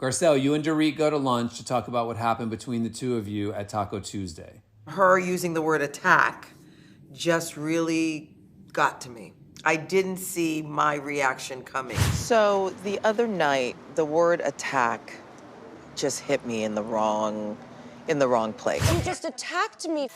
Garcelle, you and Dorit go to lunch to talk about what happened between the two of you at Taco Tuesday. Her using the word attack just really got to me. I didn't see my reaction coming. So the other night, the word attack just hit me in the wrong place. You just attacked me.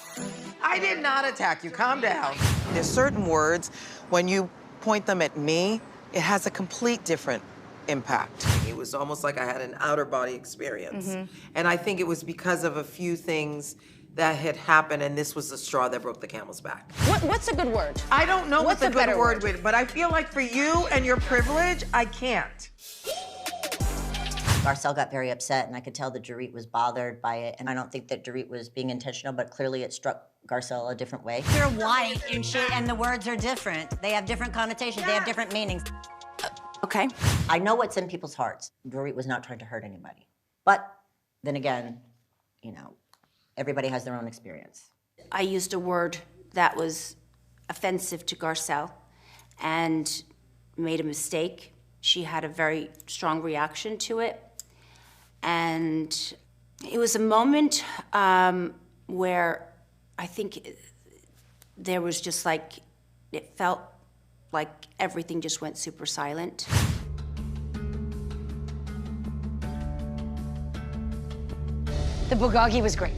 I did not attack you, calm down. There's certain words, when you point them at me, it has a complete different impact. It was almost like I had an outer body experience. And I think it was because of a few things that had happened, and this was the straw that broke the camel's back. What's a good word? I don't know what's a good word word? with, but I feel like for you and your privilege, I can't. Garcelle got very upset, and I could tell that Dorit was bothered by it. And I don't think that Dorit was being intentional, but clearly it struck Garcelle a different way. You're white and shit, and the words are different. They have different connotations. They have different meanings. Okay. I know what's in people's hearts. Dorit was not trying to hurt anybody. But then again, you know, everybody has their own experience. I used a word that was offensive to Garcelle and made a mistake. She had a very strong reaction to it. And it was a moment where I think there was just like, it felt like everything just went super silent. The bulgogi was great.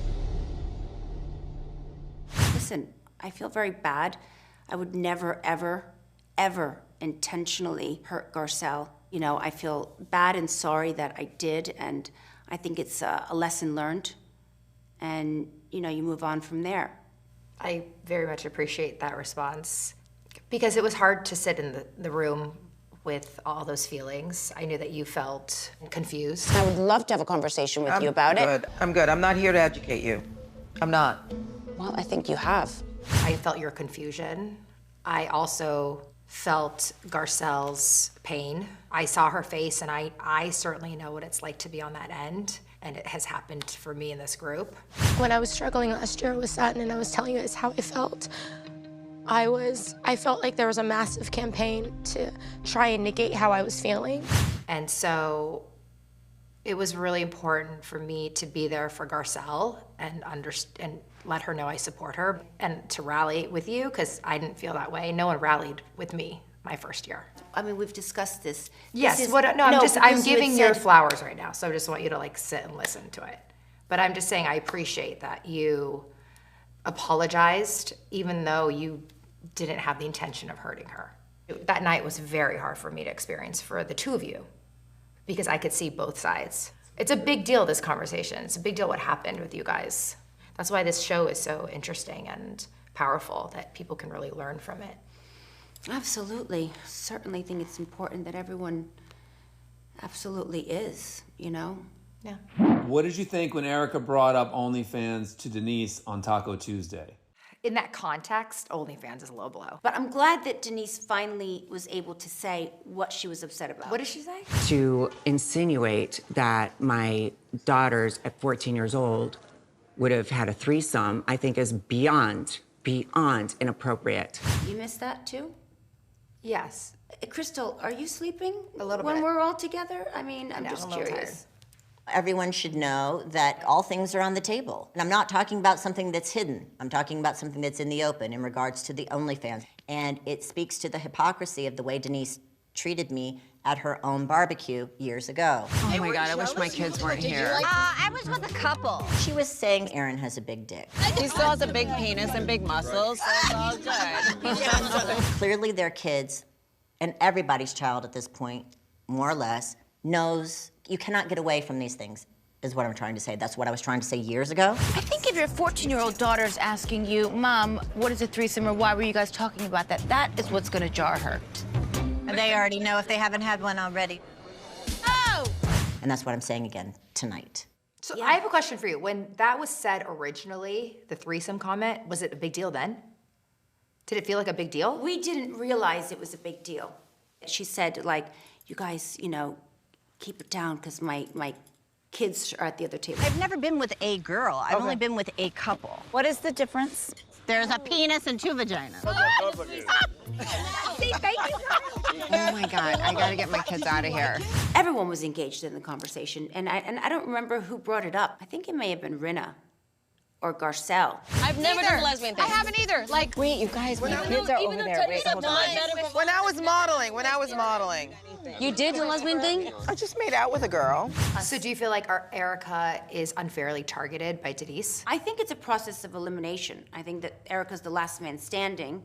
Listen, I feel very bad. I would never, ever, ever intentionally hurt Garcelle. You know, I feel bad and sorry that I did, and I think it's a lesson learned. And, you know, you move on from there. I very much appreciate that response because it was hard to sit in the room with all those feelings. I knew that you felt confused. I would love to have a conversation with you about it. I'm good. I'm not here to educate you. I'm not. Well, I think you have. I felt your confusion. I also felt Garcelle's pain. I saw her face, and I certainly know what it's like to be on that end, and it has happened for me in this group. When I was struggling last year with Sutton and I was telling you guys how I felt, I felt like there was a massive campaign to try and negate how I was feeling. And so it was really important for me to be there for Garcelle and let her know I support her and to rally with you, because I didn't feel that way. No one rallied with me my first year. I mean, we've discussed this. Yes, I'm giving you flowers right now, so I just want you to like sit and listen to it. But I'm just saying I appreciate that you apologized, even though you didn't have the intention of hurting her. That night was very hard for me to experience for the two of you, because I could see both sides. It's a big deal, this conversation. It's a big deal what happened with you guys. That's why this show is so interesting and powerful, that people can really learn from it. Absolutely. Certainly think it's important that everyone absolutely is, you know? Yeah. What did you think when Erika brought up OnlyFans to Denise on Taco Tuesday? In that context, OnlyFans is a low blow. But I'm glad that Denise finally was able to say what she was upset about. What did she say? To insinuate that my daughters at 14 years old would have had a threesome, I think is beyond inappropriate. You missed that too? Yes. Crystal, are you sleeping A little when bit. we're all together? I mean, I'm No, just I'm a little curious. Everyone should know that all things are on the table. And I'm not talking about something that's hidden. I'm talking about something that's in the open in regards to the OnlyFans. And it speaks to the hypocrisy of the way Denise treated me at her own barbecue years ago. Oh my God, I wish my kids weren't here. I was with a couple. She was saying Aaron has a big dick. He still has a big penis and big muscles, so it's all good. Clearly their kids, and everybody's child at this point, more or less, knows you cannot get away from these things, is what I'm trying to say. That's what I was trying to say years ago. I think if your 14-year-old daughter's asking you, Mom, what is a threesome, or why were you guys talking about that, that is what's gonna jar her. They already know if they haven't had one already. Oh! And that's what I'm saying again tonight. So I have a question for you. When that was said originally, the threesome comment, was it a big deal then? Did it feel like a big deal? We didn't realize it was a big deal. She said, like, you guys, you know, keep it down because my kids are at the other table. I've never been with a girl. I've only been with a couple. What is the difference? There's a penis and two vaginas. See, thank you. Oh my God, I gotta get my kids out of here. Everyone was engaged in the conversation, and I don't remember who brought it up. I think it may have been Rinna or Garcelle. I've never done the lesbian thing. I haven't either. Like, Wait, you guys, my kids are over there. Wait, hold on. When I was modeling, You did the lesbian thing? I just made out with a girl. So do you feel like our Erika is unfairly targeted by Denise? I think it's a process of elimination. I think that Erika's the last man standing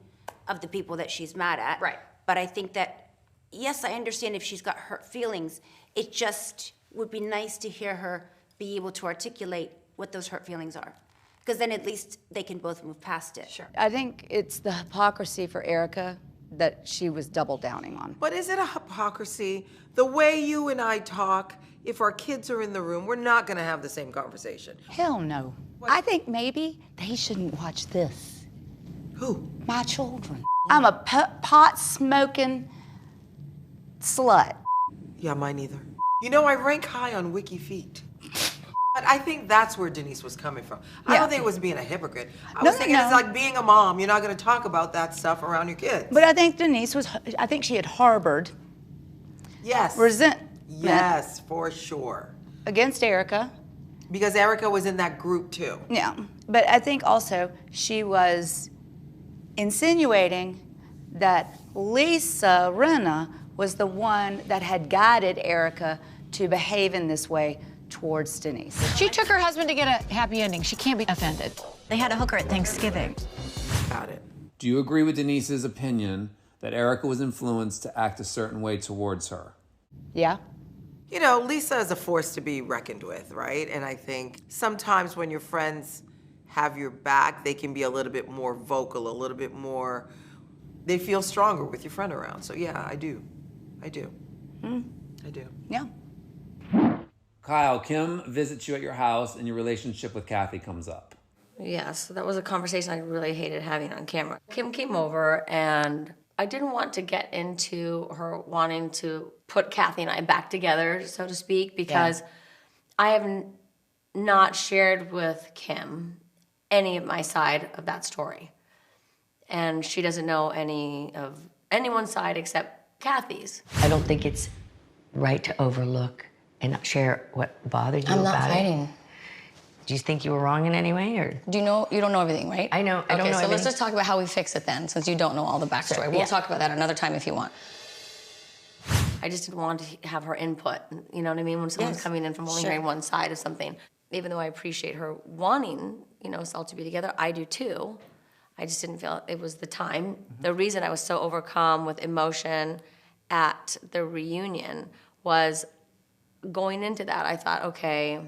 of the people that she's mad at. Right. But I think that, yes, I understand if she's got hurt feelings. It just would be nice to hear her be able to articulate what those hurt feelings are. Because then at least they can both move past it. Sure. I think it's the hypocrisy for Erika that she was double downing on. But is it a hypocrisy? The way you and I talk, if our kids are in the room, we're not gonna have the same conversation. Hell no. I think maybe they shouldn't watch this. Who? My children. I'm a pot-smoking slut. Yeah, mine either. You know, I rank high on WikiFeet. But I think that's where Denise was coming from. I don't think it was being a hypocrite. I was thinking it's like being a mom. You're not going to talk about that stuff around your kids. But I think Denise was, I think she had harbored resentment. Yes, for sure. Against Erika. Because Erika was in that group too. Yeah, but I think also she was insinuating that Lisa Rinna was the one that had guided Erika to behave in this way towards Denise. She took her husband to get a happy ending. She can't be offended. They had a hooker at Thanksgiving. Got it. Do you agree with Denise's opinion that Erika was influenced to act a certain way towards her? Yeah. You know, Lisa is a force to be reckoned with, right? And I think sometimes when your friends have your back, they can be a little bit more vocal, a little bit more, they feel stronger with your friend around. So yeah, I do. I do. I do. Yeah. Kyle, Kim visits you at your house and your relationship with Kathy comes up. Yes, that was a conversation I really hated having on camera. Kim came over and I didn't want to get into her wanting to put Kathy and I back together, so to speak, because I have not shared with Kim any of my side of that story. And she doesn't know any of anyone's side except Kathy's. I don't think it's right to overlook and not share what bothered you I'm about not fighting. it. Do you think you were wrong in any way, or? Do you know, you don't know everything, right? I know, I don't know Okay, so let's everything. just talk about how we fix it then, since you don't know all the backstory. Sure, We'll yeah. talk about that another time if you want. I just didn't want to have her input, you know what I mean? When someone's coming in from only hearing one side of something. Even though I appreciate her wanting, you know, us all to be together, I do too. I just didn't feel it was the time. The reason I was so overcome with emotion at the reunion was going into that, I thought, okay,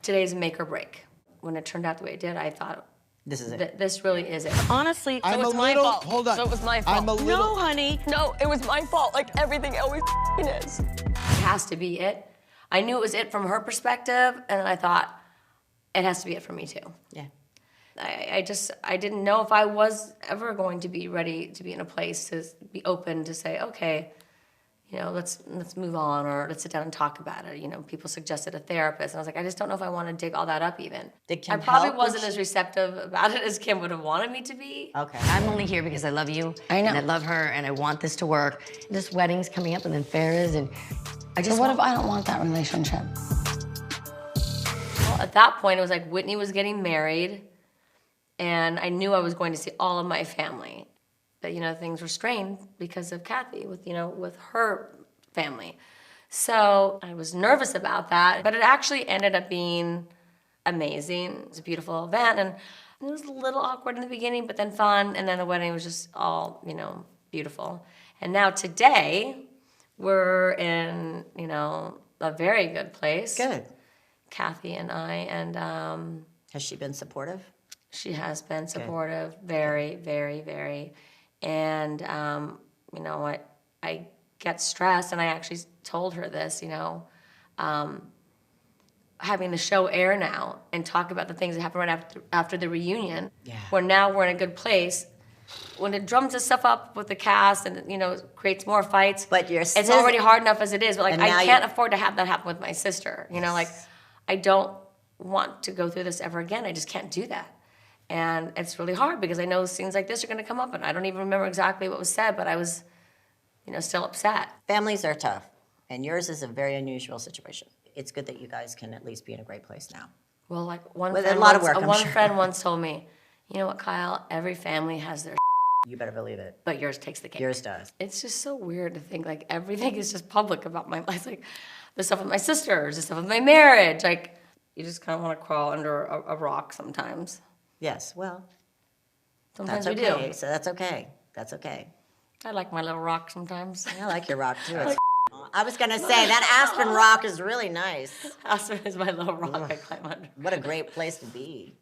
today's make or break. When it turned out the way it did, I thought, this is it. This really is it. Honestly, so it's my fault. Hold on. So it was my fault. I'm a little... No, honey. No, it was my fault. Like everything always is. It has to be it. I knew it was it from her perspective, and then I thought, it has to be it for me too. Yeah. I didn't know if I was ever going to be ready to be in a place to be open to say, okay, you know, let's move on, or let's sit down and talk about it. You know, people suggested a therapist, and I was like, I just don't know if I want to dig all that up even. Did Kim I probably help? wasn't as receptive about it as Kim would have wanted me to be. Okay. I'm only here because I love you. I know. And I love her, and I want this to work. This wedding's coming up, and then Farrah's, and I just So what if I don't want that relationship? Well, at that point, it was like Whitney was getting married, and I knew I was going to see all of my family. But, you know, things were strained because of Kathy, with her family. So I was nervous about that, but it actually ended up being amazing. It was a beautiful event, and it was a little awkward in the beginning, but then fun, and then the wedding was just all, you know, beautiful. And now today, we're in, you know, a very good place. Good. Kathy and I, and has she been supportive? She has been supportive, very, very, very. And you know what? I get stressed, and I actually told her this. You know, having the show air now and talk about the things that happened right after the reunion, where now we're in a good place. When it drums this stuff up with the cast and, you know, creates more fights, but it's already hard enough as it is. But like, I can't afford to have that happen with my sister. You know, like, I don't want to go through this ever again. I just can't do that. And it's really hard because I know scenes like this are going to come up, and I don't even remember exactly what was said, but I was, still upset. Families are tough, and yours is a very unusual situation. It's good that you guys can at least be in a great place now. Well, like one friend once told me, you know what, Kyle? Every family has their You better believe it. but yours takes the cake. Yours does. It's just so weird to think like everything is just public about my life. Like the stuff with my sisters, the stuff with my marriage. Like you just kind of want to crawl under a rock sometimes. Yes, well, Sometimes that's we okay. do. So that's okay. That's okay. I like my little rock sometimes. I like your rock too. I was gonna say that Aspen rock is really nice. Aspen is my little rock I climb under. What a great place to be.